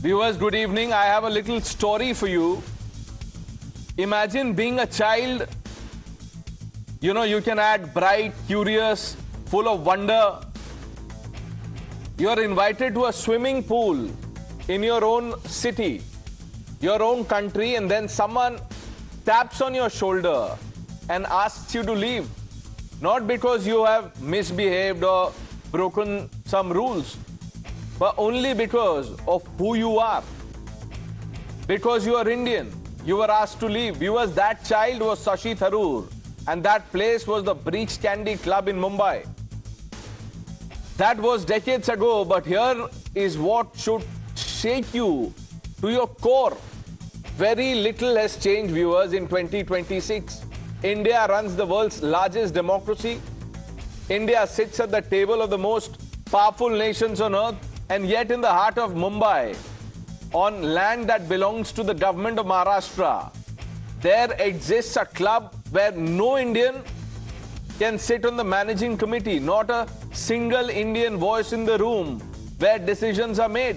Viewers, good evening. I have a little story for you. Imagine being a child. You know, you can add bright, curious, full of wonder. You are invited to a swimming pool in your own city, your own country, and then someone taps on your shoulder and asks you to leave. Not because you have misbehaved or broken some rules, but only because of who you are. Because you are Indian, you were asked to leave. Viewers, that child was Shashi Tharoor, and that place was the Breach Candy Club in Mumbai. That was decades ago, but here is what should shake you to your core. Very little has changed, viewers, in 2026. India runs the world's largest democracy. India sits at the table of the most powerful nations on earth, and yet in the heart of Mumbai, on land that belongs to the government of Maharashtra, there exists a club where no Indian can sit on the managing committee, not a single Indian voice in the room where decisions are made.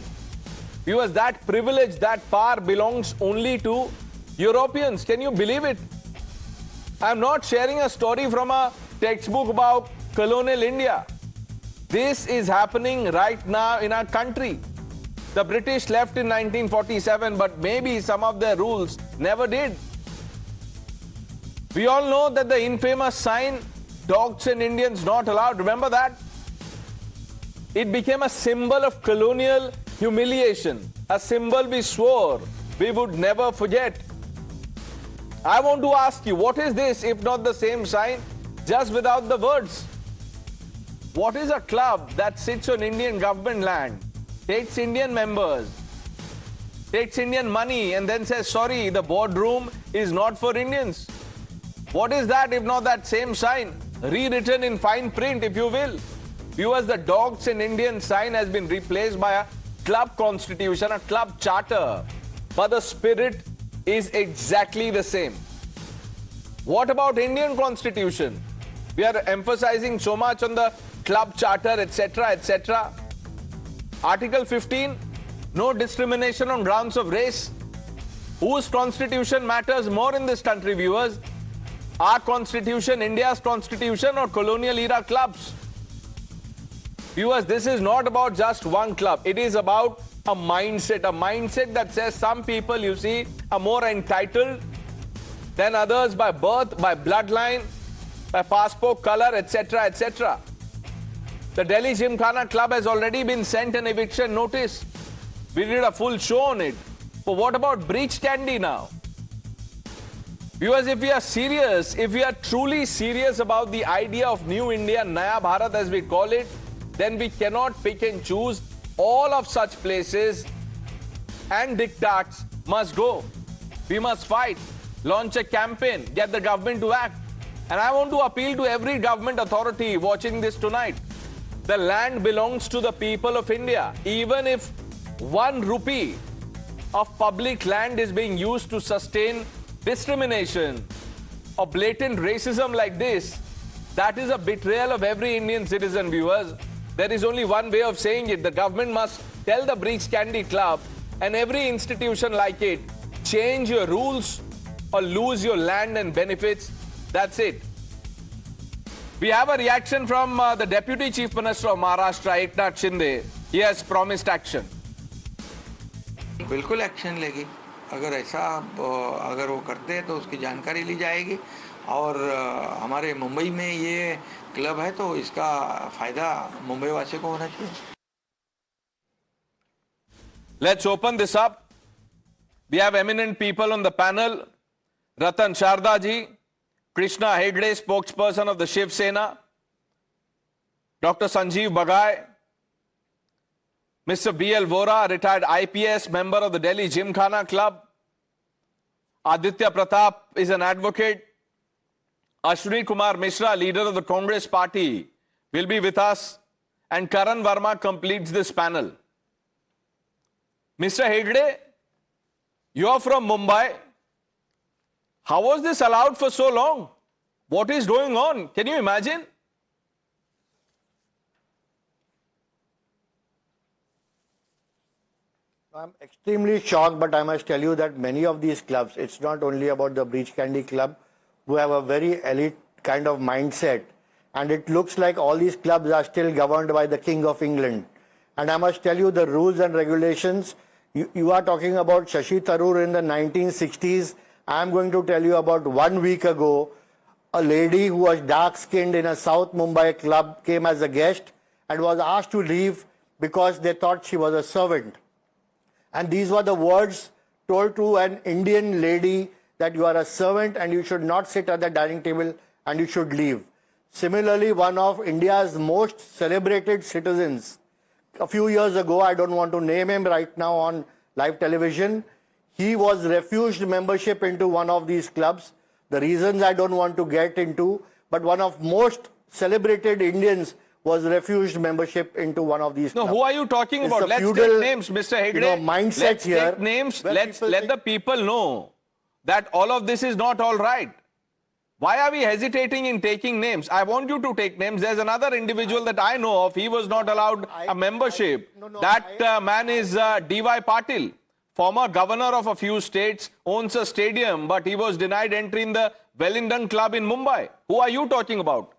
Because that privilege, that power belongs only to Europeans. Can you believe it? I'm not sharing a story from a textbook about colonial India. This is happening right now in our country. The British left in 1947, but maybe some of their rules never did. We all know that the infamous sign, dogs and Indians not allowed, remember that? It became a symbol of colonial humiliation, a symbol we swore we would never forget. I want to ask you, what is this if not the same sign, just without the words? What is a club that sits on Indian government land, takes Indian members, takes Indian money, and then says, sorry, the boardroom is not for Indians? What is that if not that same sign, rewritten in fine print, if you will? Viewers, the dogs and Indian sign has been replaced by a club constitution, a club charter, but the spirit is exactly the same. What about Indian constitution? We are emphasizing so much on the club charter, etc., etc. Article 15, no discrimination on grounds of race. Whose constitution matters more in this country, viewers? Our constitution, India's constitution, or colonial era clubs? Viewers, this is not about just one club. It is about a mindset that says some people, you see, are more entitled than others by birth, by bloodline, by passport color, etc., etc. The Delhi Gymkhana club has already been sent an eviction notice. We did a full show on it. But what about Breach Candy now? Viewers, if we are serious, if we are truly serious about the idea of New India, Naya Bharat as we call it, then we cannot pick and choose. All of such places and diktats must go. We must fight, launch a campaign, get the government to act. And I want to appeal to every government authority watching this tonight. The land belongs to the people of India. Even if 1 rupee of public land is being used to sustain discrimination or blatant racism like this, that is a betrayal of every Indian citizen, viewers. There is only one way of saying it. The government must tell the Breach Candy Club and every institution like it, change your rules or lose your land and benefits. That's it. We have a reaction from the Deputy Chief Minister of Maharashtra, Eknath Shinde. He has promised action. बिल्कुल action लेगी. अगर ऐसा अगर वो करते हैं तो उसकी जानकारी ली जाएगी और हमारे मुंबई में ये क्लब है तो इसका फायदा मुंबई वासियों को होना चाहिए. Let's open this up. We have eminent people on the panel. Ratan Sharda ji, Krishna Hegde, spokesperson of the Shiv Sena, Dr. Sanjeev Bagai, Mr. B.L. Vora, retired IPS, member of the Delhi Gymkhana Club, Aditya Pratap is an advocate, Ashwini Kumar Mishra, leader of the Congress party, will be with us, and Karan Verma completes this panel. Mr. Hegde, you are from Mumbai. How was this allowed for so long? What is going on? Can you imagine? I'm extremely shocked, but I must tell you that many of these clubs, it's not only about the Breach Candy Club, who have a very elite kind of mindset. And it looks like all these clubs are still governed by the King of England. And I must tell you the rules and regulations. You are talking about Shashi Tharoor in the 1960s. I'm going to tell you about 1 week ago, a lady who was dark-skinned in a South Mumbai club came as a guest and was asked to leave because they thought she was a servant. And these were the words told to an Indian lady, that you are a servant and you should not sit at the dining table and you should leave. Similarly, one of India's most celebrated citizens, a few years ago, I don't want to name him right now on live television, he was refused membership into one of these clubs. The reasons I don't want to get into, but one of most celebrated Indians was refused membership into one of these clubs. No, who are you talking It's about? a Let's feudal, take names, Mr. Hegde. mindset Let's here. take names. where Let people think- the people know that all of this is not all right. Why are we hesitating in taking names? I want you to take names. There's another individual that I know of. He was not allowed a membership. That man is D.Y. Patil, former governor of a few states, owns a stadium, but he was denied entry in the Wellington Club in Mumbai. Who are you talking about?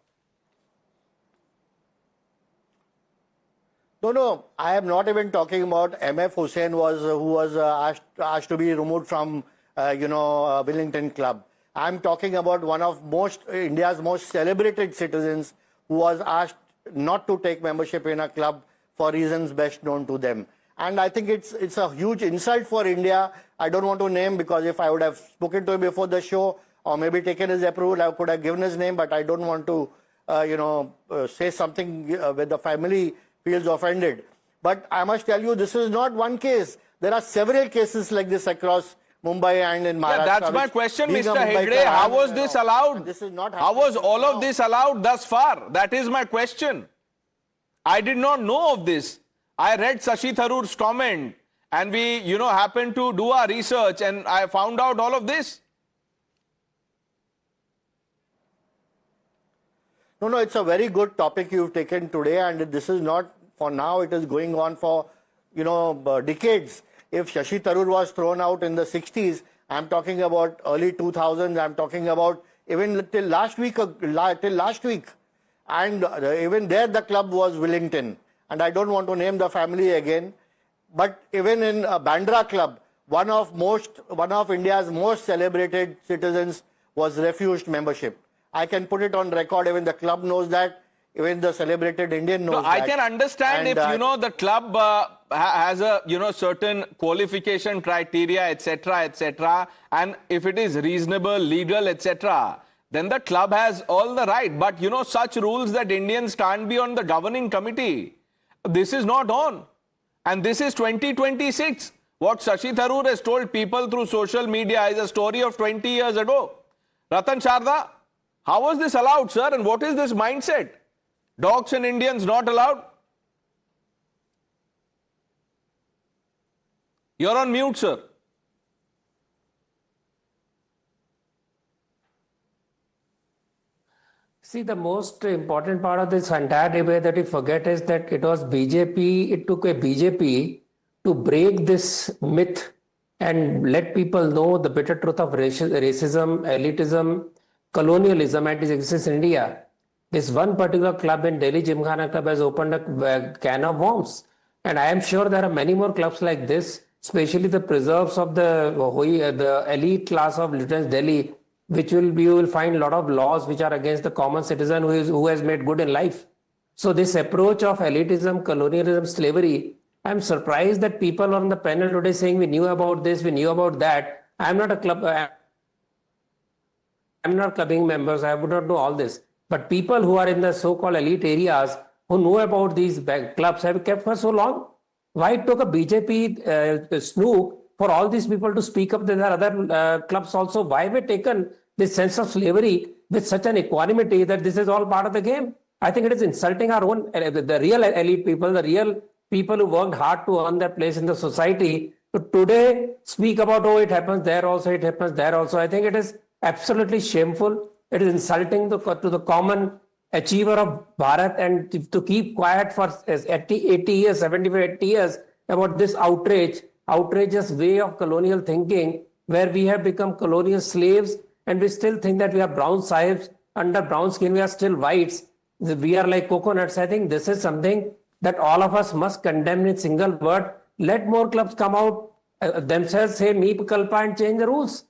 No, I am not even talking about M.F. Hussain, who was asked to be removed from, Wellington Club. I'm talking about one of India's most celebrated citizens who was asked not to take membership in a club for reasons best known to them. And I think it's a huge insult for India. I don't want to name, because if I would have spoken to him before the show or maybe taken his approval, I could have given his name, but I don't want to, say something where the family feels offended. But I must tell you, this is not one case. There are several cases like this across Mumbai and in Maharashtra. Yeah, that's my question, Mr. Hegde. How was this allowed? This is not How was all now. of this allowed thus far? That is my question. I did not know of this. I read Shashi Tharoor's comment, and we, happened to do our research, and I found out all of this. No, it's a very good topic you've taken today, and this is not for now, it is going on for, decades. If Shashi Tharoor was thrown out in the 60s, I'm talking about early 2000s, I'm talking about even till last week. And even there the club was Wellington. And I don't want to name the family again. But even in Bandra Club, one of India's most celebrated citizens was refused membership. I can put it on record, even the club knows that, even the celebrated Indian knows that. I can understand if, the club has a, certain qualification criteria, etc., and if it is reasonable, legal, etc., then the club has all the right. But, such rules that Indians can't be on the governing committee, this is not on. And this is 2026. What Shashi Tharoor has told people through social media is a story of 20 years ago. Ratan Sharda, how was this allowed, sir? And what is this mindset? Dogs and Indians not allowed? You're on mute, sir. See, the most important part of this entire debate that we forget is that it was BJP, it took a BJP to break this myth and let people know the bitter truth of racism, elitism, colonialism and its existence in India. This one particular club in Delhi, Gymkhana Club, has opened a can of worms. And I am sure there are many more clubs like this, especially the preserves of the elite class of Lieutenant Delhi, which you will find a lot of laws which are against the common citizen who has made good in life. So this approach of elitism, colonialism, slavery, I'm surprised that people on the panel today saying we knew about this, we knew about that. I'm not clubbing members, I would not know all this. But people who are in the so-called elite areas who know about these clubs have kept for so long. Why it took a BJP snoop for all these people to speak up? There are other clubs also. Why have we taken this sense of slavery with such an equanimity that this is all part of the game? I think it is insulting our own, the real elite people, the real people who worked hard to earn their place in the society. To today speak about, oh, it happens there also, it happens there also. I think it is absolutely shameful. It is insulting to the common achiever of Bharat, and to keep quiet for 80 years, 75, 80 years about this outrage outrageous way of colonial thinking where we have become colonial slaves and we still think that we are brown sahibs, under brown skin we are still whites, we are like coconuts. I think this is something that all of us must condemn in single word. Let more clubs come out themselves, say meep kalpa and change the rules.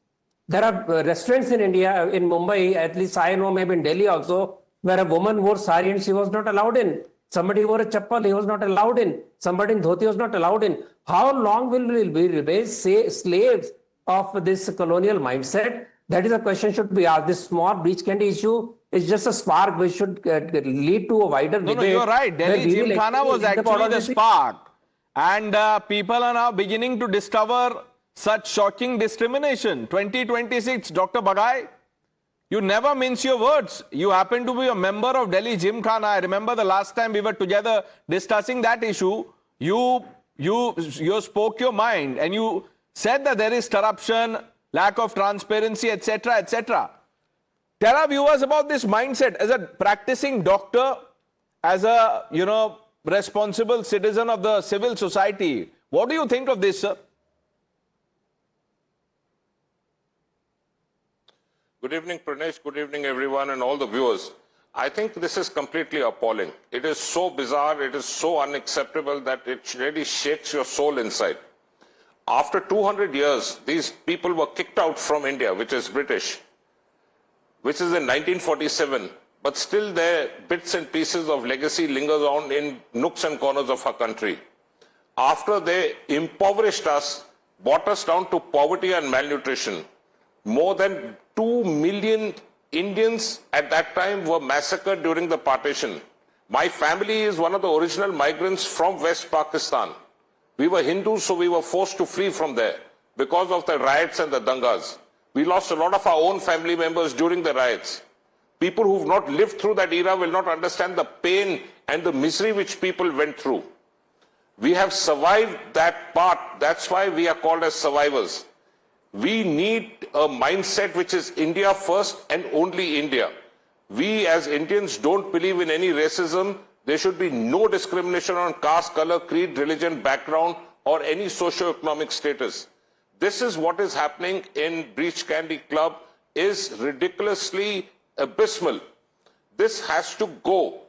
There are restaurants in India, in Mumbai, at least I know, maybe in Delhi also, where a woman wore sari and she was not allowed in. Somebody wore a chappal, he was not allowed in. Somebody in dhoti was not allowed in. How long will we remain slaves of this colonial mindset? That is a question should be asked. This small breach candy issue is just a spark which should lead to a wider debate. No, you're right. Delhi Gymkhana was actually the spark. And people are now beginning to discover such shocking discrimination. 2026, Dr. Bagai, you never mince your words. You happen to be a member of Delhi Gymkhana. I remember the last time we were together discussing that issue. You spoke your mind and you said that there is corruption, lack of transparency, etc., etc. Tell our viewers about this mindset as a practicing doctor, as a, responsible citizen of the civil society. What do you think of this, sir? Good evening, Pranesh. Good evening, everyone and all the viewers. I think this is completely appalling. It is so bizarre, it is so unacceptable that it really shakes your soul inside. After 200 years, these people were kicked out from India, which is British, which is in 1947, but still their bits and pieces of legacy lingers on in nooks and corners of our country. After they impoverished us, brought us down to poverty and malnutrition, more than 2 million Indians at that time were massacred during the partition. My family is one of the original migrants from West Pakistan. We were Hindus, so we were forced to flee from there because of the riots and the dangas. We lost a lot of our own family members during the riots. People who've not lived through that era will not understand the pain and the misery which people went through. We have survived that part. That's why we are called as survivors. We need a mindset which is India first and only India. We as Indians don't believe in any racism. There should be no discrimination on caste, color, creed, religion, background, or any socio-economic status. This is what is happening in Breach Candy Club is ridiculously abysmal. This has to go.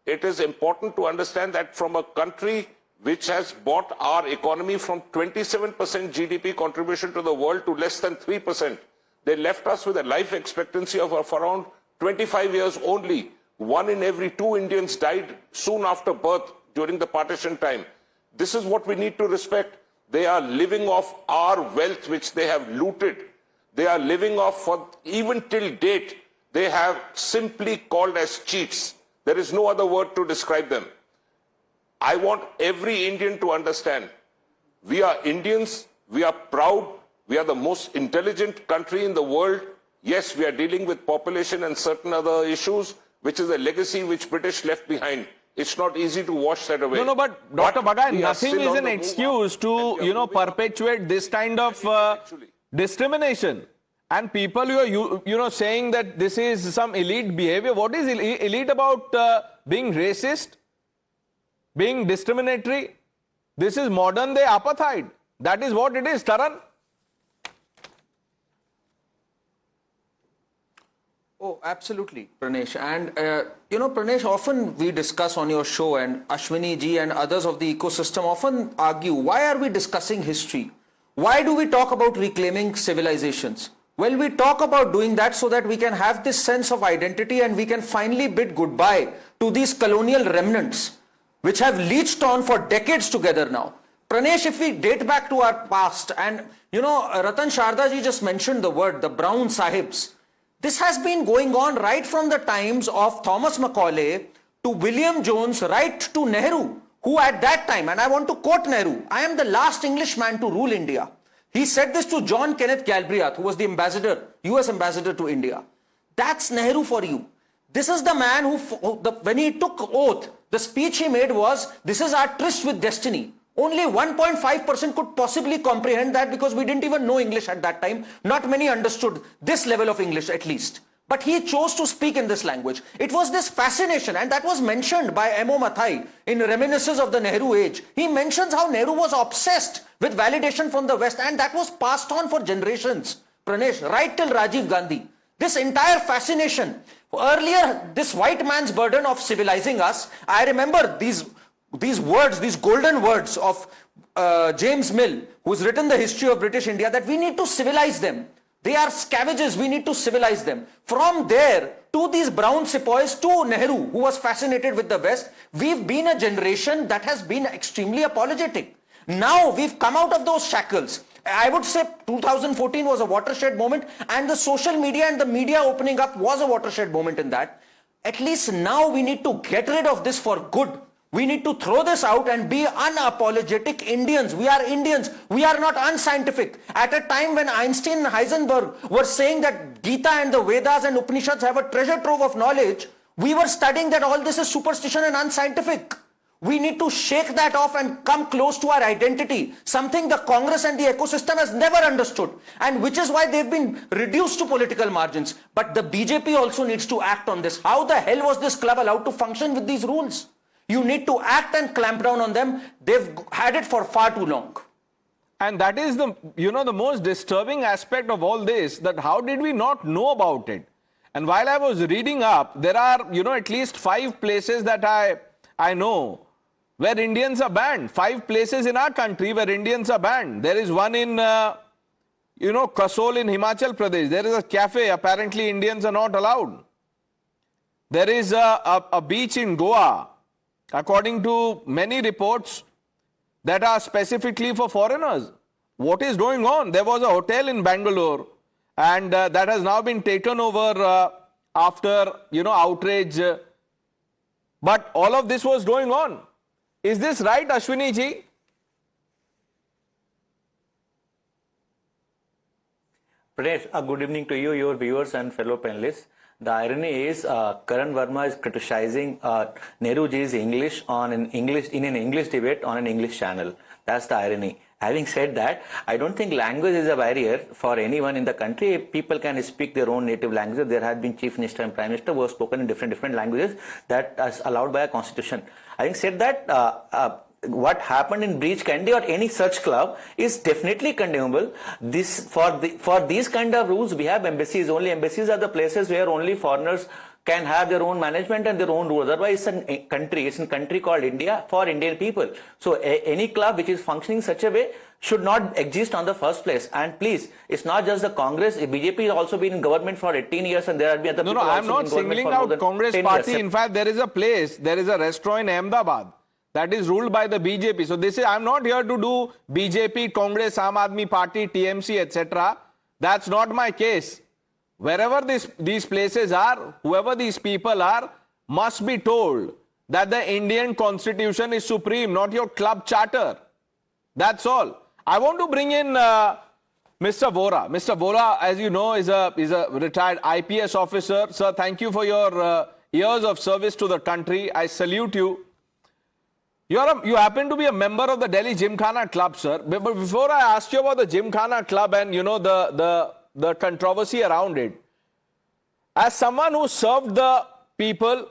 It is important to understand that from a country which has brought our economy from 27% GDP contribution to the world to less than 3%. They left us with a life expectancy of around 25 years only. 1 in every 2 Indians died soon after birth during the partition time. This is what we need to respect. They are living off our wealth which they have looted. They are living off, for even till date, they have simply called as cheats. There is no other word to describe them. I want every Indian to understand, we are Indians, we are proud, we are the most intelligent country in the world. Yes, we are dealing with population and certain other issues, which is a legacy which British left behind. It's not easy to wash that away. No, but Dr. Bagai, nothing is an excuse to, perpetuate this kind of discrimination. And people who are, saying that this is some elite behavior. What is elite about being racist? Being discriminatory? This is modern day apartheid. That is what it is, Taran. Oh, absolutely, Pranesh. And, Pranesh, often we discuss on your show, and Ashwini ji and others of the ecosystem often argue, why are we discussing history? Why do we talk about reclaiming civilizations? Well, we talk about doing that so that we can have this sense of identity and we can finally bid goodbye to these colonial remnants, which have leached on for decades together now. Pranesh, if we date back to our past, and, Ratan Sharda ji just mentioned the word, the brown sahibs. This has been going on right from the times of Thomas Macaulay to William Jones, right to Nehru, who at that time, and I want to quote Nehru, I am the last Englishman to rule India. He said this to John Kenneth Galbraith, who was the ambassador, US ambassador to India. That's Nehru for you. This is the man who, when he took oath, the speech he made was, this is our tryst with destiny. Only 1.5% could possibly comprehend that because we didn't even know English at that time. Not many understood this level of English at least. But he chose to speak in this language. It was this fascination, and that was mentioned by M.O. Mathai in Reminiscences of the Nehru Age. He mentions how Nehru was obsessed with validation from the West, and that was passed on for generations, Pranesh, right till Rajiv Gandhi. This entire fascination, earlier this white man's burden of civilizing us, I remember these words, these golden words of James Mill, who's written the history of British India, that we need to civilize them. They are scavengers, we need to civilize them. From there to these brown sepoys to Nehru, who was fascinated with the West, we've been a generation that has been extremely apologetic. Now we've come out of those shackles. I would say 2014 was a watershed moment, and the social media and the media opening up was a watershed moment in that. At least now we need to get rid of this for good. We need to throw this out and be unapologetic Indians. We are Indians. We are not unscientific. At a time when Einstein and Heisenberg were saying that Gita and the Vedas and Upanishads have a treasure trove of knowledge, we were studying that all this is superstition and unscientific. We need to shake that off and come close to our identity, something the Congress and the ecosystem has never understood, and which is why they've been reduced to political margins. But the BJP also needs to act on this. How the hell was this club allowed to function with these rules? You need to act and clamp down on them. They've had it for far too long. And that is the most disturbing aspect of all this, that how did we not know about it? And while I was reading up, there are, at least 5 places that I know where Indians are banned. 5 places in our country where Indians are banned. There is one in, Kasol in Himachal Pradesh. There is a cafe. Apparently Indians are not allowed. There is a beach in Goa, according to many reports, that are specifically for foreigners. What is going on? There was a hotel in Bangalore, and that has now been taken over after, outrage. But all of this was going on. Is this right, Ashwini ji? Pranesh, good evening to you, your viewers and fellow panelists. The irony is Karan Verma is criticizing Nehruji's English in an English debate on an English channel. That's the irony. Having said that, I don't think language is a barrier for anyone in the country. People can speak their own native languages. There have been chief minister and prime minister who have spoken in different languages that is allowed by a constitution. Having said that, what happened in Breach Candy or any such club is definitely condemnable. For these kind of rules, we have embassies. Only embassies are the places where only foreigners can have their own management and their own rules. Otherwise, it's a country called India for Indian people. So any club which is functioning such a way should not exist on the first place. And please, it's not just the Congress. BJP has also been in government for 18 years, and there have been other people. No, I'm not singling out Congress party. In fact, there is a restaurant in Ahmedabad that is ruled by the BJP. So I'm not here to do BJP, Congress, Aam Aadmi Party, TMC, etc. That's not my case. Wherever these places are, whoever these people are, must be told that the Indian constitution is supreme, not your club charter. That's all. I want to bring in Mr. Vora. Mr. Vora, as you know, is a retired IPS officer. Sir, thank you for your years of service to the country. I salute you. You happen to be a member of the Delhi Gymkhana Club, sir. But before I ask you about the Gymkhana Club and, the controversy around it, as someone who served the people,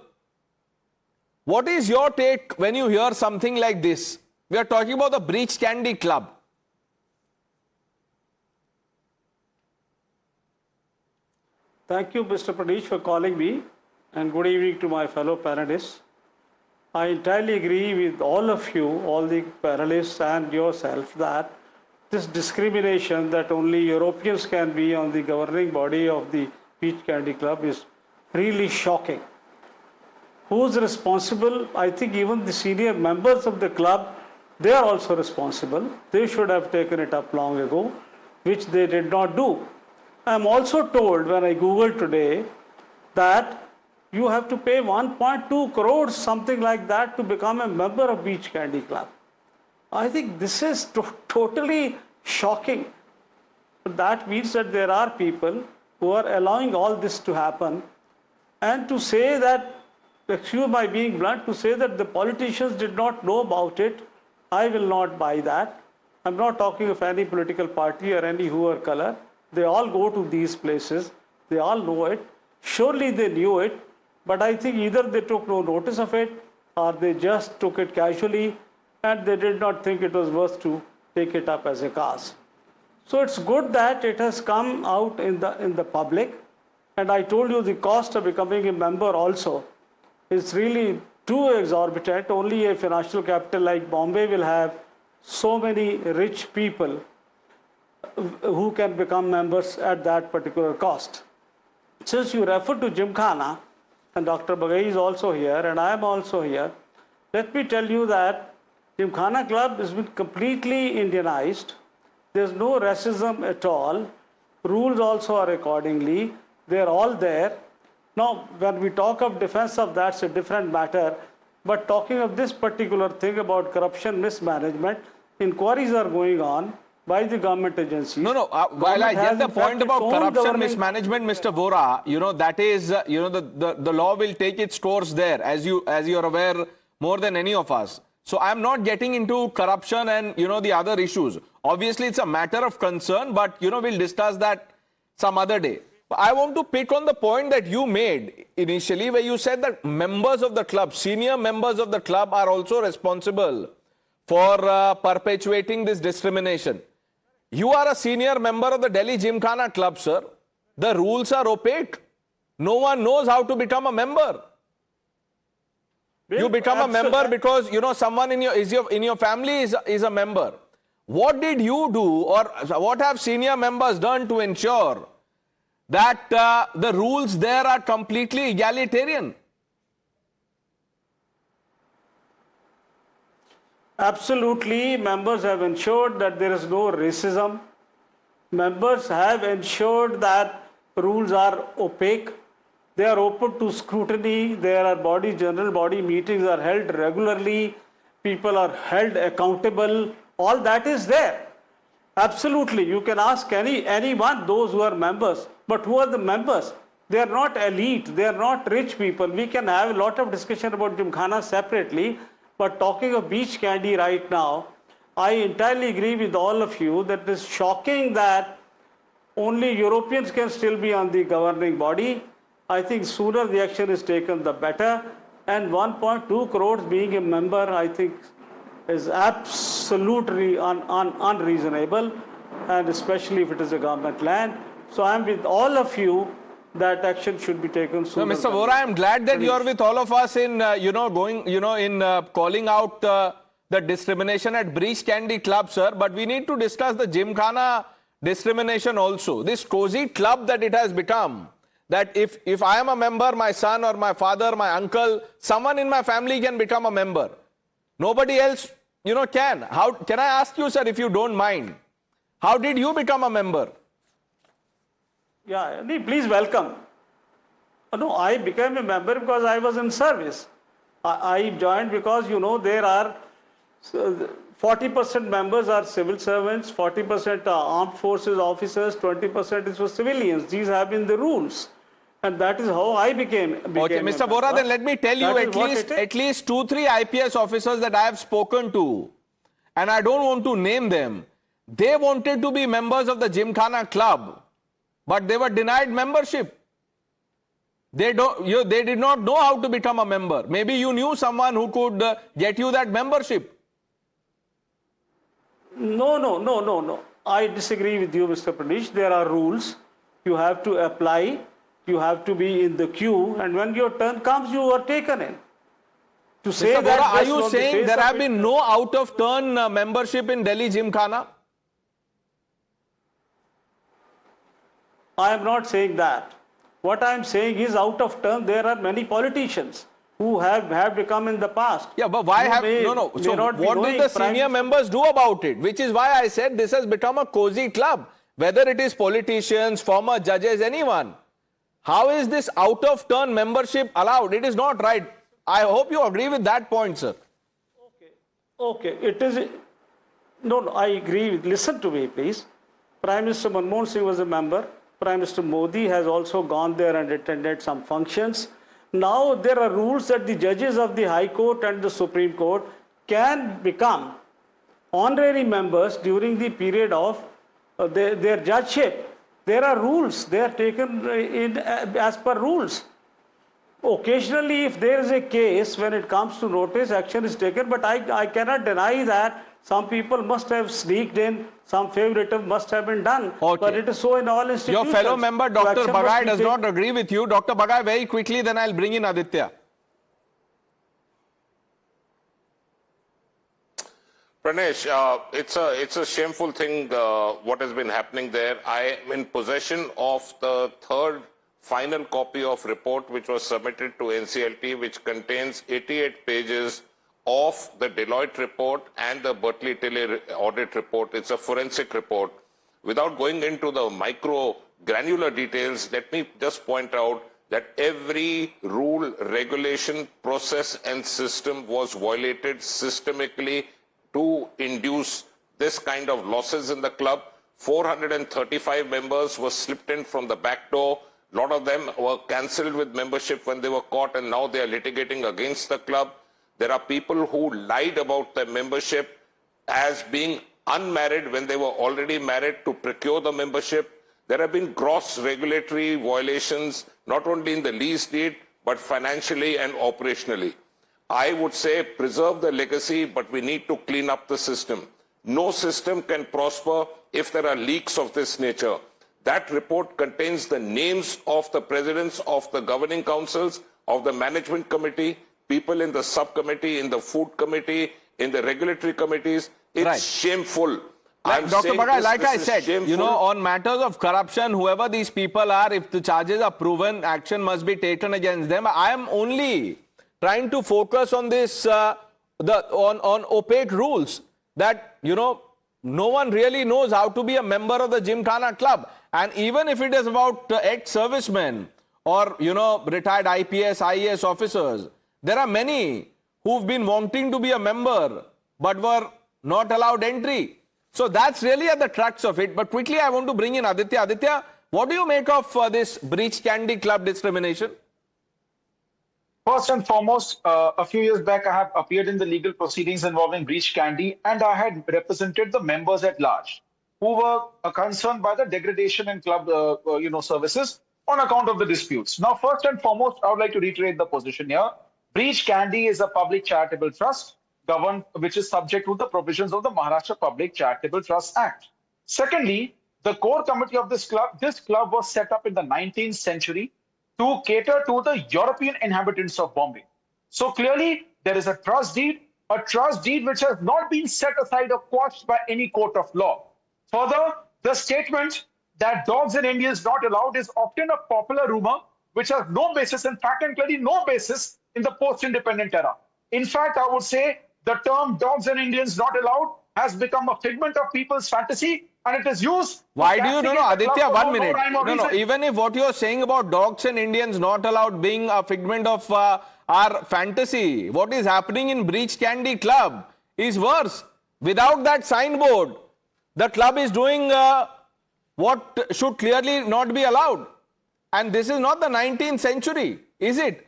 what is your take when you hear something like this? We are talking about the Breach Candy Club. Thank you, Mr. Pranesh, for calling me, and good evening to my fellow panelists. I entirely agree with all of you, all the panelists and yourself, that this discrimination that only Europeans can be on the governing body of the Peach Candy Club is really shocking. Who's responsible? I think even the senior members of the club, they are also responsible. They should have taken it up long ago, which they did not do. I'm also told when I Googled today that you have to pay 1.2 crores, something like that, to become a member of Beach Candy Club. I think this is totally shocking. That means that there are people who are allowing all this to happen. And to say that, excuse my being blunt, to say that the politicians did not know about it, I will not buy that. I'm not talking of any political party or any hue or color. They all go to these places. They all know it. Surely they knew it, but I think either they took no notice of it or they just took it casually and they did not think it was worth to take it up as a cause. So it's good that it has come out in the public, and I told you the cost of becoming a member also is really too exorbitant. Only a financial capital like Bombay will have so many rich people who can become members at that particular cost. Since you refer to Gymkhana, and Dr. Bagai is also here, and I am also here, let me tell you that Gymkhana Club has been completely Indianized. There's no racism at all. Rules also are accordingly. They're all there. Now, when we talk of defense of that's a different matter. But talking of this particular thing about corruption, mismanagement, inquiries are going on by the government agencies. No, while I get the point about corruption, mismanagement, Mr. Vora, that is, the law will take its course there, as you're aware more than any of us. So I'm not getting into corruption and, the other issues. Obviously, it's a matter of concern, but, we'll discuss that some other day. I want to pick on the point that you made initially, where you said that members of the club, senior members of the club are also responsible for perpetuating this discrimination. You are a senior member of the Delhi Gymkhana Club, sir. The rules are opaque. No one knows how to become a member. You become a member because, someone in your family is a member. What did you do, or what have senior members done to ensure that the rules there are completely egalitarian? Absolutely, members have ensured that there is no racism. Members have ensured that rules are opaque. They are open to scrutiny. There are general body meetings are held regularly. People are held accountable. All that is there. Absolutely, you can ask anyone, those who are members. But who are the members? They are not elite. They are not rich people. We can have a lot of discussion about Gymkhana separately. But talking of beach candy right now, I entirely agree with all of you that it is shocking that only Europeans can still be on the governing body. I think sooner the action is taken, the better. And 1.2 crores being a member, I think, is absolutely unreasonable, and especially if it is a government land. So I am with all of you that action should be taken sooner. No, Mr. Vora, I am glad that you are with all of us in, calling out the discrimination at Breach Candy Club, sir. But we need to discuss the Gymkhana discrimination also. This cozy club that it has become, that if I am a member, my son or my father, my uncle, someone in my family can become a member. Nobody else, can. How can I ask you, sir, if you don't mind, how did you become a member? Yeah, please welcome. No, I became a member because I was in service. I joined because, there are 40% members are civil servants, 40% are armed forces officers, 20% is for civilians. These have been the rules. And that is how I became okay, Mr. Vora, then let me tell you at least 2-3 IPS officers that I have spoken to, and I don't want to name them. They wanted to be members of the Gymkhana Club, but they were denied membership. They did not know how to become a member. Maybe you knew someone who could get you that membership. No. I disagree with you, Mr. Pranesh. There are rules. You have to apply. You have to be in the queue. And when your turn comes, you are taken in. To say Mr. that, Vora, are you saying there have been no out-of-turn membership in Delhi Gymkhana? I am not saying that. What I am saying is, out of turn, there are many politicians who have become in the past. Yeah, but why So what will the senior members do about it? Which is why I said this has become a cozy club. Whether it is politicians, former judges, anyone. How is this out-of-turn membership allowed? It is not right. I hope you agree with that point, sir. Okay. It is. No, I agree with. Listen to me, please. Prime Minister Manmohan Singh was a member. Prime Minister Modi has also gone there and attended some functions. Now there are rules that the judges of the High Court and the Supreme Court can become honorary members during the period of their judgeship. There are rules. They are taken in as per rules. Occasionally, if there is a case when it comes to notice, action is taken, but I cannot deny that some people must have sneaked in, some favoritism must have been done. Okay. But it is so in all institutions. Your fellow member, So Dr. action must Bagai, be does taken. not agree with you. Dr. Bagai, very quickly, then I'll bring in Aditya. Pranesh, it's a shameful thing what has been happening there. I am in possession of the third final copy of report which was submitted to NCLT, which contains 88 pages of the Deloitte report and the Berkeley-Tilly audit report. It's a forensic report. Without going into the micro granular details, let me just point out that every rule, regulation, process and system was violated systemically to induce this kind of losses in the club. 435 members were slipped in from the back door. A lot of them were cancelled with membership when they were caught, and now they are litigating against the club. There are people who lied about their membership as being unmarried when they were already married to procure the membership. There have been gross regulatory violations, not only in the lease deed, but financially and operationally. I would say preserve the legacy, but we need to clean up the system. No system can prosper if there are leaks of this nature. That report contains the names of the presidents of the governing councils, of the management committee, people in the subcommittee, in the food committee, in the regulatory committees. It's shameful. Dr. Bagai, like I said, you know, on matters of corruption, whoever these people are, if the charges are proven, action must be taken against them. I am only trying to focus on this, on opaque rules that, you know, no one really knows how to be a member of the Gymkhana club. And even if it is about ex-servicemen or, you know, retired IPS, IAS officers, there are many who've been wanting to be a member but were not allowed entry. So that's really at the crux of it. But quickly, I want to bring in Aditya. Aditya, what do you make of this breach candy club discrimination? First and foremost, a few years back, I have appeared in the legal proceedings involving breach candy, and I had represented the members at large who were concerned by the degradation in club services on account of the disputes. Now, first and foremost, I would like to reiterate the position here. Breach candy is a public charitable trust governed, which is subject to the provisions of the Maharashtra Public Charitable Trust Act. Secondly, the core committee of this club was set up in the 19th century to cater to the European inhabitants of Bombay. So clearly, there is a trust deed which has not been set aside or quashed by any court of law. Further, the statement that dogs in India is not allowed is often a popular rumor which has no basis, in fact, and clearly no basis in the post-independent era. In fact, I would say the term dogs and Indians not allowed has become a figment of people's fantasy, and it is used. Why do you know, Aditya, 1 minute. No, even if what you're saying about dogs and Indians not allowed being a figment of our fantasy, what is happening in Breach Candy Club is worse. Without that signboard, the club is doing what should clearly not be allowed. And this is not the 19th century, is it?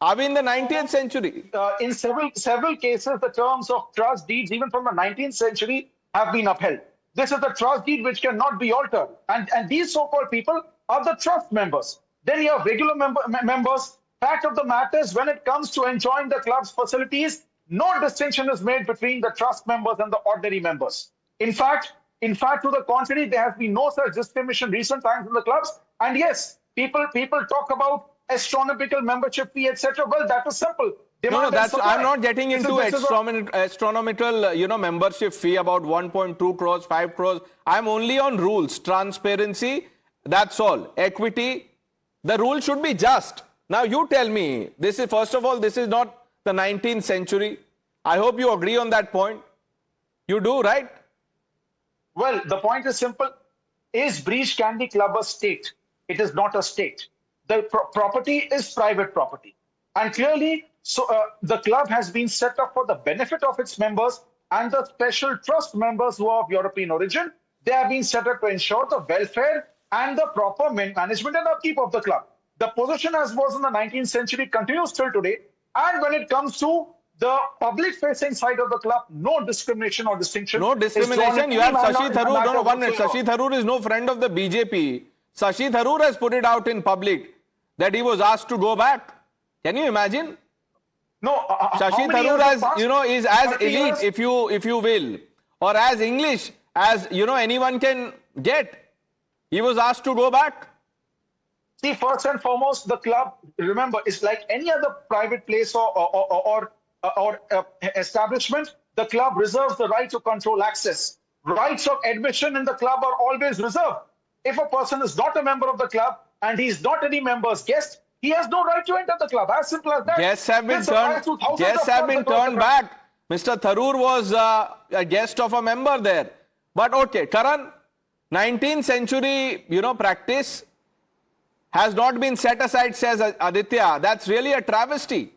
Are we in the 19th century? In several cases, the terms of trust deeds, even from the 19th century, have been upheld. This is the trust deed which cannot be altered. And these so-called people are the trust members. Then you have regular members. Fact of the matter is, when it comes to enjoying the club's facilities, no distinction is made between the trust members and the ordinary members. In fact, to the contrary, there has been no such discrimination recent times in the clubs. And yes, people talk about astronomical membership fee, etc. Well, that is simple. I'm not getting into astronomical, membership fee about 1.2 crores, 5 crores. I'm only on rules, transparency. That's all. Equity. The rule should be just. Now you tell me. This is, first of all, this is not the 19th century. I hope you agree on that point. You do, right? Well, the point is simple. Is Breach Candy Club a state? It is not a state. The property is private property. And clearly, the club has been set up for the benefit of its members and the special trust members who are of European origin. They have been set up to ensure the welfare and the proper management and upkeep of the club. The position as was in the 19th century continues till today. And when it comes to the public-facing side of the club, no discrimination or distinction. No is drawn discrimination. in You any have manner Shashi in the Tharoor. matter No, 1 minute. whatsoever. Shashi Tharoor is no friend of the BJP. Shashi Tharoor has put it out in public that he was asked to go back. Can you imagine? No, how Shashi many Tharoor years have as passed? is as 30 elite, years? if you will, or as English as anyone can get. He was asked to go back. See, first and foremost, the club, remember, is like any other private place or establishment. The club reserves the right to control access. Rights of admission in the club are always reserved. If a person is not a member of the club and he's not any member's guest, he has no right to enter the club. As simple as that. Guests have been This applies to thousands guests of have clubs been across the turned country. back. Mr. Tharoor was a guest of a member there. But okay, Karan, 19th century, practice has not been set aside, says Aditya. That's really a travesty.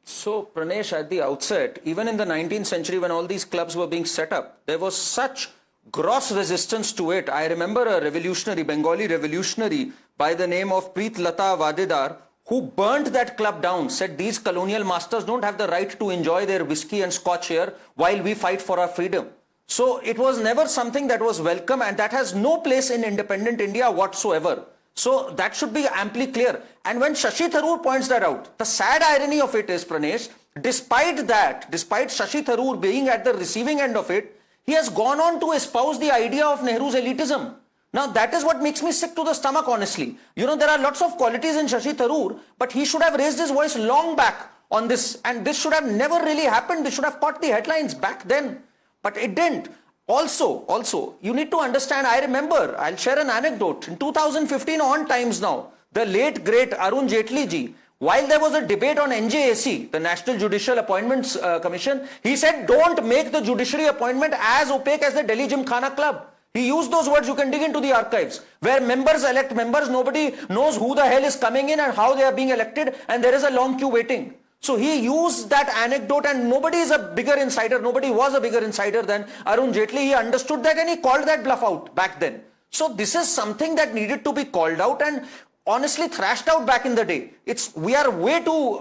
So, Pranesh, at the outset, even in the 19th century when all these clubs were being set up, there was such gross resistance to it. I remember a revolutionary, Bengali revolutionary by the name of Preet Lata Vadidar, who burnt that club down, said these colonial masters don't have the right to enjoy their whiskey and scotch here while we fight for our freedom. So it was never something that was welcome, and that has no place in independent India whatsoever. So that should be amply clear. And when Shashi Tharoor points that out, the sad irony of it is, Pranesh, despite Shashi Tharoor being at the receiving end of it, he has gone on to espouse the idea of Nehru's elitism. Now that is what makes me sick to the stomach, honestly. There are lots of qualities in Shashi Tharoor, but he should have raised his voice long back on this, and this should have never really happened. This should have caught the headlines back then, but it didn't. Also, you need to understand, I remember, I'll share an anecdote. In 2015 on Times Now, the late great Arun Jaitley ji, while there was a debate on NJAC, the National Judicial Appointments Commission, he said, don't make the judiciary appointment as opaque as the Delhi Gymkhana Club. He used those words, you can dig into the archives, where members elect members, nobody knows who the hell is coming in and how they are being elected, and there is a long queue waiting. So he used that anecdote, and nobody is a bigger insider, nobody was a bigger insider than Arun Jaitley. He understood that and he called that bluff out back then. So this is something that needed to be called out and honestly thrashed out back in the day. We are way too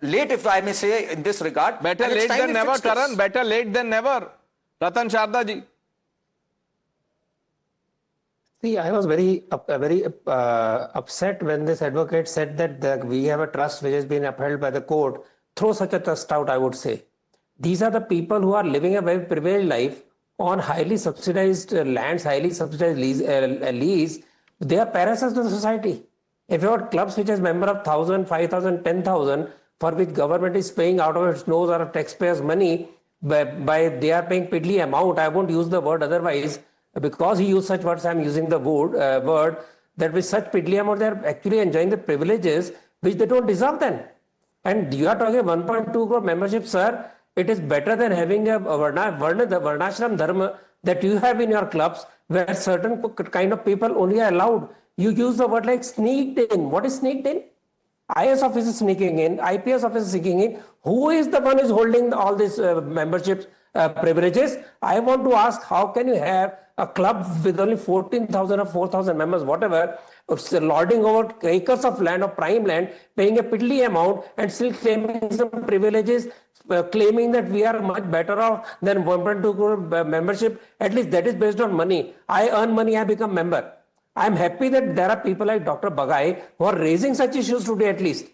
late, if I may say, in this regard. Better late than never, Karan. Better late than never. Ratan Sharda ji. See, I was very upset when this advocate said that we have a trust which has been upheld by the court. Throw such a trust out, I would say. These are the people who are living a very privileged life on highly subsidized lands, highly subsidized lease. They are parasites of the society. If you have clubs which has member of 1,000, 5,000, 10,000, for which government is paying out of its nose or of taxpayers' money, they are paying piddly amount. I won't use the word otherwise. Because he used such words, I am using the word that with such piddly amount, they are actually enjoying the privileges which they don't deserve then. And you are talking 1.2 crore membership, sir. It is better than having a Varnashram Dharma that you have in your clubs where certain kind of people only are allowed. You use the word like sneaked in. What is sneaked in? IS officers sneaking in, IPS officers sneaking in. Who is the one who is holding all these membership privileges? I want to ask, how can you have a club with only 14,000 or 4,000 members, whatever, lording over acres of land, of prime land, paying a piddly amount and still claiming some privileges, claiming that we are much better off than 1.2 crore membership? At least that is based on money. I earn money, I become member. I am happy that there are people like Dr. Bagai who are raising such issues today at least.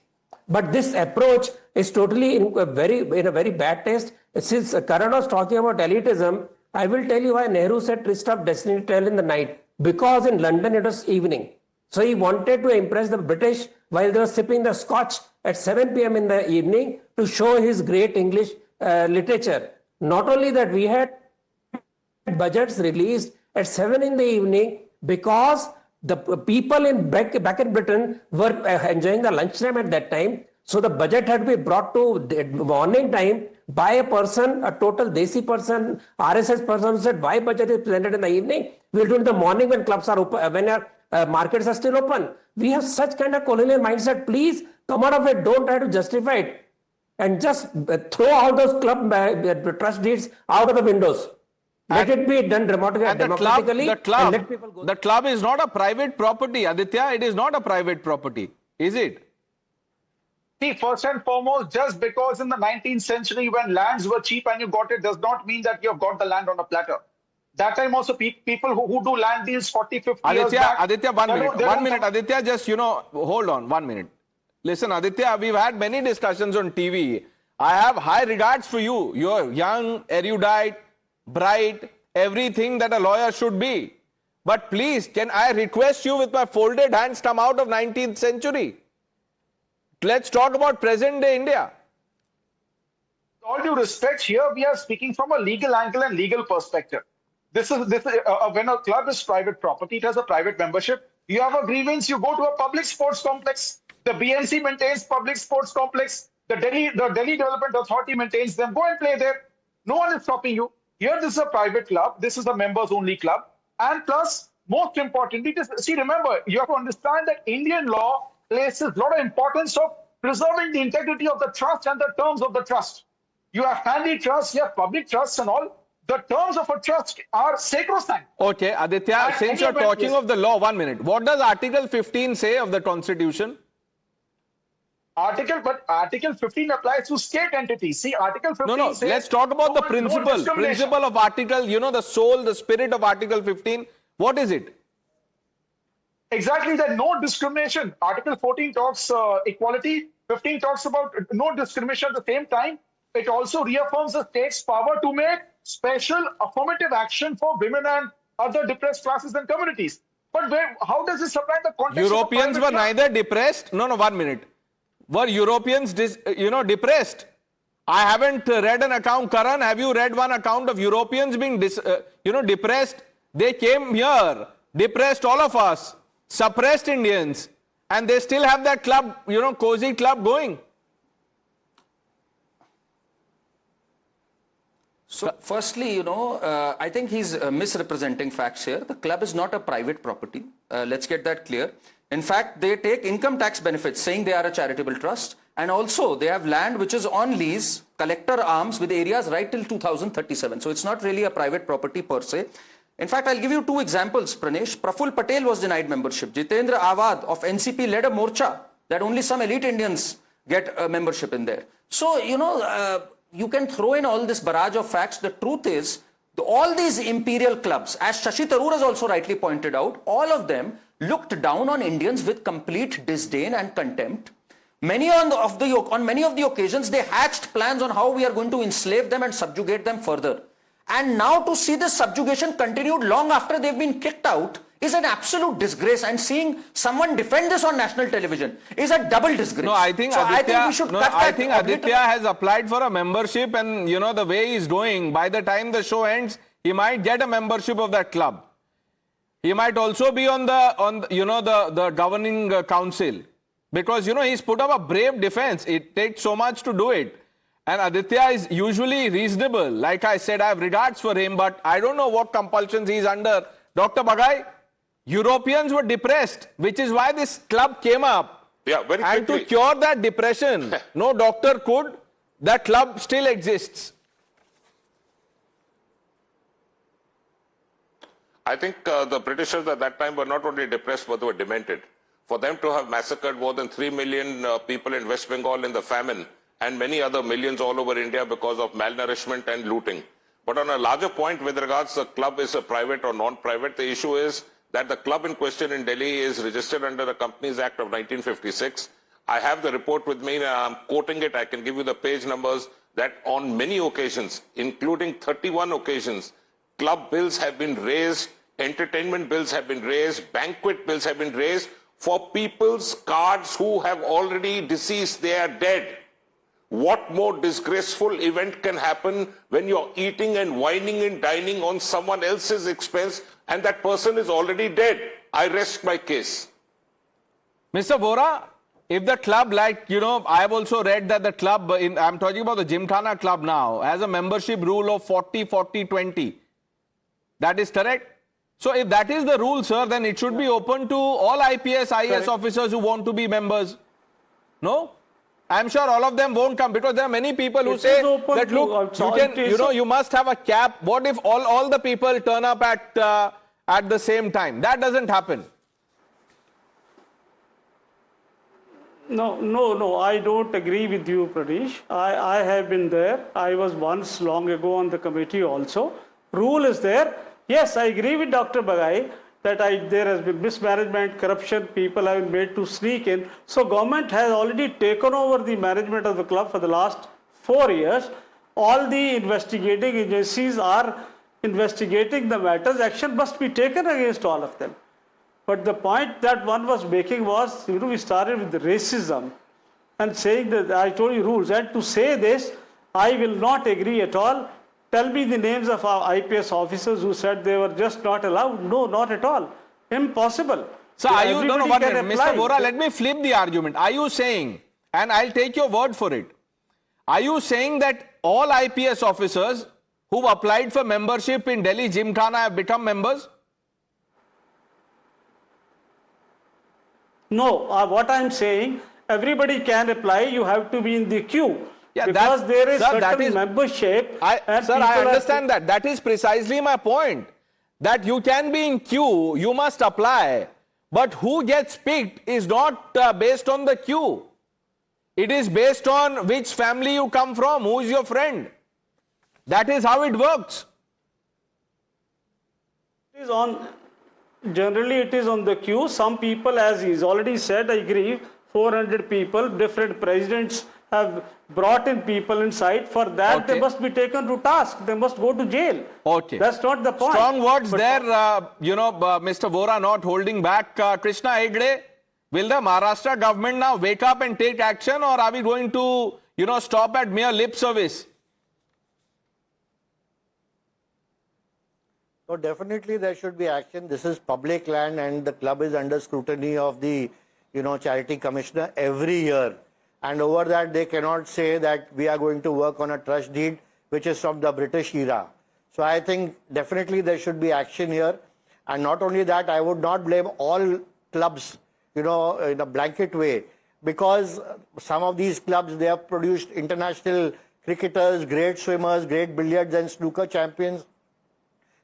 But this approach is totally in a very bad taste. Since Karan was talking about elitism, I will tell you why Nehru said twist of destiny tale in the night. Because in London it was evening. So he wanted to impress the British while they were sipping the scotch at 7 p.m. in the evening to show his great English literature. Not only that, we had budgets released at 7 in the evening because the people back in Britain were enjoying the lunchtime at that time. So the budget had to be brought to the morning time by a person, a total Desi person, RSS person who said, why budget is presented in the evening? We'll do it in the morning when clubs are open, when our markets are still open. We have such kind of colonial mindset. Please come out of it. Don't try to justify it. And just throw all those club trust deeds out of the windows. Let it be done democratically. And let people go. The club is not a private property, Aditya. It is not a private property, is it? See, first and foremost, just because in the 19th century when lands were cheap and you got it does not mean that you have got the land on a platter. That time also people who do land deals 40, 50 years back. Aditya, one minute. Aditya, just, hold on, 1 minute. Listen, Aditya, we've had many discussions on TV. I have high regards for you. You're young, erudite, bright, everything that a lawyer should be. But please, can I request you with my folded hands come out of 19th century? Let's talk about present day India. With all due respect, here we are speaking from a legal angle and legal perspective. This is when a club is private property, it has a private membership. You have a grievance, you go to a public sports complex. The BNC maintains public sports complex. The Delhi Development Authority maintains them. Go and play there. No one is stopping you. Here, this is a private club. This is a members-only club. And plus, most importantly, see, remember, you have to understand that Indian law places a lot of importance of preserving the integrity of the trust and the terms of the trust. You have family trusts, you have public trusts and all. The terms of a trust are sacrosanct. Okay, Aditya, since you're talking of the law, 1 minute. What does Article 15 say of the Constitution? Article 15 applies to state entities. See, Article 15 says... Let's talk about the principle of Article, the soul, the spirit of Article 15. What is it? Exactly, that no discrimination. Article 14 talks equality. 15 talks about no discrimination at the same time. It also reaffirms the state's power to make special affirmative action for women and other depressed classes and communities. But how does this apply in the context Europeans were neither depressed. No, 1 minute. Were Europeans, depressed? I haven't read an account. Karan, have you read one account of Europeans being, depressed? They came here, depressed all of us, suppressed Indians, and they still have that club, cozy club going. So, firstly, I think he's misrepresenting facts here. The club is not a private property. Let's get that clear. In fact, they take income tax benefits, saying they are a charitable trust. And also, they have land which is on lease, collector arms with areas right till 2037. So, it's not really a private property per se. In fact, I'll give you two examples, Pranesh. Praful Patel was denied membership. Jitendra Awad of NCP led a morcha that only some elite Indians get a membership in there. So, you can throw in all this barrage of facts. The truth is, all these imperial clubs, as Shashi Tharoor has also rightly pointed out, all of them looked down on Indians with complete disdain and contempt. On many of the occasions, they hatched plans on how we are going to enslave them and subjugate them further. And now to see this subjugation continued long after they've been kicked out is an absolute disgrace, and seeing someone defend this on national television is a double disgrace. No, I think Aditya has applied for a membership, and the way he's doing, by the time the show ends, he might get a membership of that club. He might also be on the governing council, because he's put up a brave defense. It takes so much to do it. And Aditya is usually reasonable. Like I said, I have regards for him, but I don't know what compulsions he's under. Dr. Bagai, Europeans were depressed, which is why this club came up. Yeah, very quickly. And to cure that depression, no doctor could. That club still exists. I think the Britishers at that time were not only depressed, but they were demented. For them to have massacred more than 3 million people in West Bengal in the famine, and many other millions all over India because of malnourishment and looting. But on a larger point with regards to the club is a private or non-private, the issue is that the club in question in Delhi is registered under the Companies Act of 1956. I have the report with me and I'm quoting it. I can give you the page numbers that on many occasions, including 31 occasions, club bills have been raised, entertainment bills have been raised, banquet bills have been raised for people's cards who have already deceased, they are dead. What more disgraceful event can happen when you're eating and wining and dining on someone else's expense and that person is already dead? I rest my case. Mr. Vora, if the club, I have also read that the club, I'm talking about the Gymkhana club now, has a membership rule of 40-40-20. That is correct? So if that is the rule, sir, then it should be open to all IPS, IAS officers who want to be members. No? I'm sure all of them won't come, because there are many people who say that, look, you must have a cap. What if all the people turn up at the same time? That doesn't happen. No, I don't agree with you, Pranesh. I have been there. I was once long ago on the committee also. Rule is there. Yes, I agree with Dr. Bagai that there has been mismanagement, corruption, people have been made to sneak in. So government has already taken over the management of the club for the last 4 years. All the investigating agencies are investigating the matters. Action must be taken against all of them. But the point that one was making was, we started with racism and saying that I told you rules. And to say this, I will not agree at all. Tell me the names of our IPS officers who said they were just not allowed. No, not at all. Impossible. So are you, no, Mr. Vora, let me flip the argument. Are you saying, and I'll take your word for it, are you saying that all IPS officers who've applied for membership in Delhi Gymkhana have become members? No, what I'm saying, everybody can apply, you have to be in the queue. Yeah, because there is certain membership. I understand that. That is precisely my point. That you can be in queue, you must apply. But who gets picked is not based on the queue. It is based on which family you come from, who is your friend. That is how it works. It is on. Generally, it is on the queue. Some people, as he's already said, I agree, 400 people, different presidents have brought in people inside. For that, they must be taken to task. They must go to jail. Okay. That's not the point. Strong words there, Mr. Vora not holding back. Krishna Hegde, will the Maharashtra government now wake up and take action, or are we going to, stop at mere lip service? So definitely there should be action. This is public land and the club is under scrutiny of the, charity commissioner every year. And over that they cannot say that we are going to work on a trust deed which is from the British era. So I think definitely there should be action here. And not only that, I would not blame all clubs, in a blanket way, because some of these clubs, they have produced international cricketers, great swimmers, great billiards and snooker champions,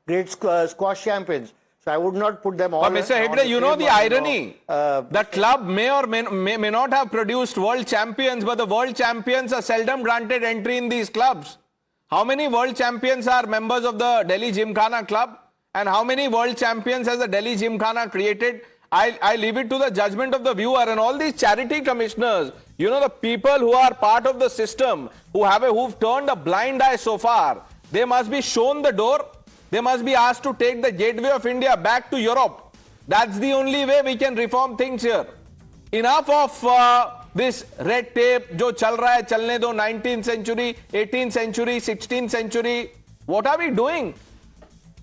great squash champions. So I would not put them all. But Mr. Hegde, you know the irony. The club may or may not have produced world champions, but the world champions are seldom granted entry in these clubs. How many world champions are members of the Delhi Gymkhana club? And how many world champions has the Delhi Gymkhana created? I leave it to the judgment of the viewer. And all these charity commissioners, the people who are part of the system, who've turned a blind eye so far, they must be shown the door. They must be asked to take the gateway of India back to Europe. That's the only way we can reform things here. Enough of this red tape, jo chal raha hai, chalne do, 19th century, 18th century, 16th century. What are we doing?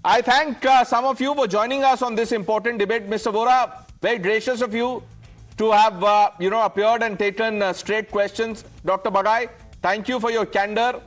I thank some of you for joining us on this important debate. Mr. Vora, very gracious of you to have, appeared and taken straight questions. Dr. Bagai, thank you for your candor.